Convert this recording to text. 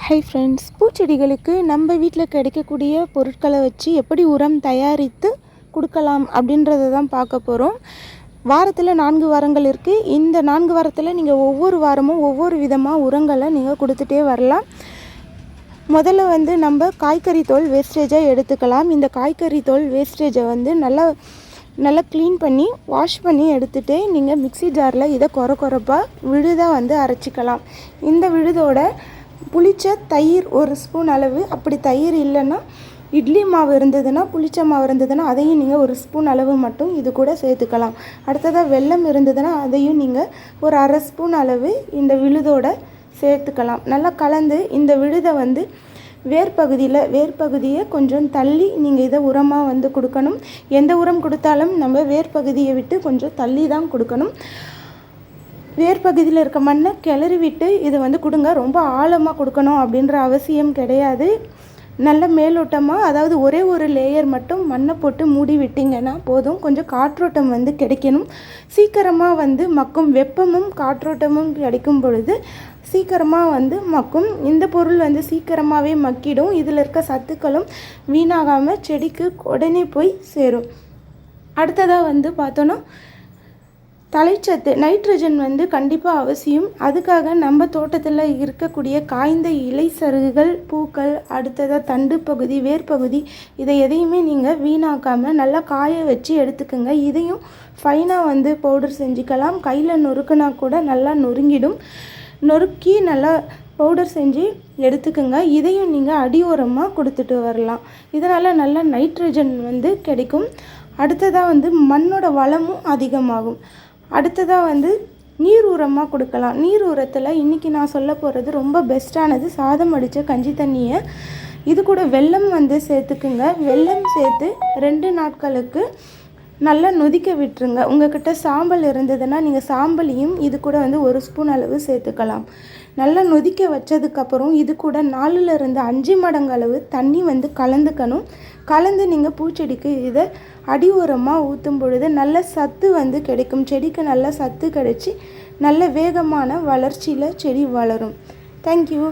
Hi friends, பூச்செடிகளுக்கு நம்ம வீட்டில் கிடைக்கக்கூடிய பொருட்களை வச்சு எப்படி உரம் தயாரித்து கொடுக்கலாம் அப்படின்றத தான் பார்க்க போகிறோம். வாரத்தில் 4 வாரங்கள் இருக்குது. இந்த 4 வாரத்தில் நீங்கள் ஒவ்வொரு வாரமும் ஒவ்வொரு விதமாக உரங்களை நீங்கள் கொடுத்துட்டே வரலாம். முதல்ல நம்ம காய்கறி தோல் வேஸ்டேஜை எடுத்துக்கலாம். இந்த காய்கறி தோல் வேஸ்டேஜை நல்லா க்ளீன் பண்ணி வாஷ் பண்ணி எடுத்துகிட்டு நீங்கள் மிக்ஸி ஜாரில் இதை கொரப்பாக விழுதாக அரைச்சிக்கலாம். இந்த விழுதோட புளிச்ச தயிர் 1 ஸ்பூன் அளவு, அப்படி தயிர் இல்லைன்னா இட்லி மாவு இருந்ததுன்னா, புளிச்ச மாவு இருந்ததுன்னா அதையும் நீங்கள் 1 ஸ்பூன் அளவு மட்டும் இது கூட சேர்த்துக்கலாம். அடுத்ததாக வெல்லம் இருந்ததுன்னா அதையும் நீங்கள் ஒரு 1/2 ஸ்பூன் அளவு இந்த விழுதோட சேர்த்துக்கலாம். நல்லா கலந்து இந்த விழுதை வேர்பகுதியை கொஞ்சம் தள்ளி நீங்கள் இதை உரமாக கொடுக்கணும். எந்த உரம் கொடுத்தாலும் நம்ம வேர்பகுதியை விட்டு கொஞ்சம் தள்ளி தான் கொடுக்கணும். வேர்பகுதியில் இருக்க மண்ணை கிளறி விட்டு இதை கொடுங்க. ரொம்ப ஆழமாக கொடுக்கணும் அப்படின்ற அவசியம் கிடையாது. நல்ல மேலோட்டமாக, அதாவது ஒரே ஒரு லேயர் மட்டும் மண்ணை போட்டு மூடி விட்டிங்கன்னா போதும். கொஞ்சம் காற்றோட்டம் கிடைக்கணும். சீக்கிரமாக மக்கும். வெப்பமும் காற்றோட்டமும் கிடைக்கும் பொழுது சீக்கிரமாக மக்கும். இந்த பொருள் சீக்கிரமாகவே மக்கிடும். இதில் இருக்க சத்துக்களும் வீணாகாமல் செடிக்கு உடனே போய் சேரும். அடுத்ததாக பார்த்தோன்னா தலைச்சத்து, நைட்ரஜன் கண்டிப்பாக அவசியம். அதுக்காக நம்ம தோட்டத்தில் இருக்கக்கூடிய காய்ந்த இலை சருகுகள், பூக்கள், அடுத்ததாக தண்டு பகுதி, வேர்பகுதி, இதை எதையுமே நீங்கள் வீணாக்காமல் நல்லா காய வச்சு எடுத்துக்கோங்க. இதையும் ஃபைனாக பவுடர் செஞ்சுக்கலாம். கையில் நொறுக்குனா கூட நல்லா நொறுக்கி நல்லா பவுடர் செஞ்சு எடுத்துக்கோங்க. இதையும் நீங்கள் அடி உரமாக கொடுத்துட்டு வரலாம். இதனால் நல்ல நைட்ரஜன் கிடைக்கும். அடுத்ததாக மண்ணோட வளமும் அதிகமாகும். அடுத்ததாக நீர் உரமாக கொடுக்கலாம். நீர் உரத்தில் இன்றைக்கி நான் சொல்ல போகிறது ரொம்ப பெஸ்ட்டானது சாதம் அடித்த கஞ்சி தண்ணியை இது கூட வெல்லம் சேர்த்துக்குங்க. வெல்லம் சேர்த்து 2 நாட்களுக்கு நல்லா நொதிக்க விட்டுருங்க. உங்கள்கிட்ட சாம்பல் இருந்ததுன்னா நீங்கள் சாம்பலையும் இது கூட 1 ஸ்பூன் அளவு சேர்த்துக்கலாம். நல்லா நொதிக்க வச்சதுக்கப்புறம் இது கூட 4லிருந்து 5 மடங்கு அளவு தண்ணி கலந்துக்கணும். கலந்து நீங்கள் பூச்செடிக்கு இதை அடி உரமாக ஊற்றும் பொழுது நல்ல சத்து கிடைக்கும். செடிக்கு நல்ல சத்து கிடைச்சி நல்ல வேகமான வளர்ச்சியில் செடி வளரும். தேங்க்யூ.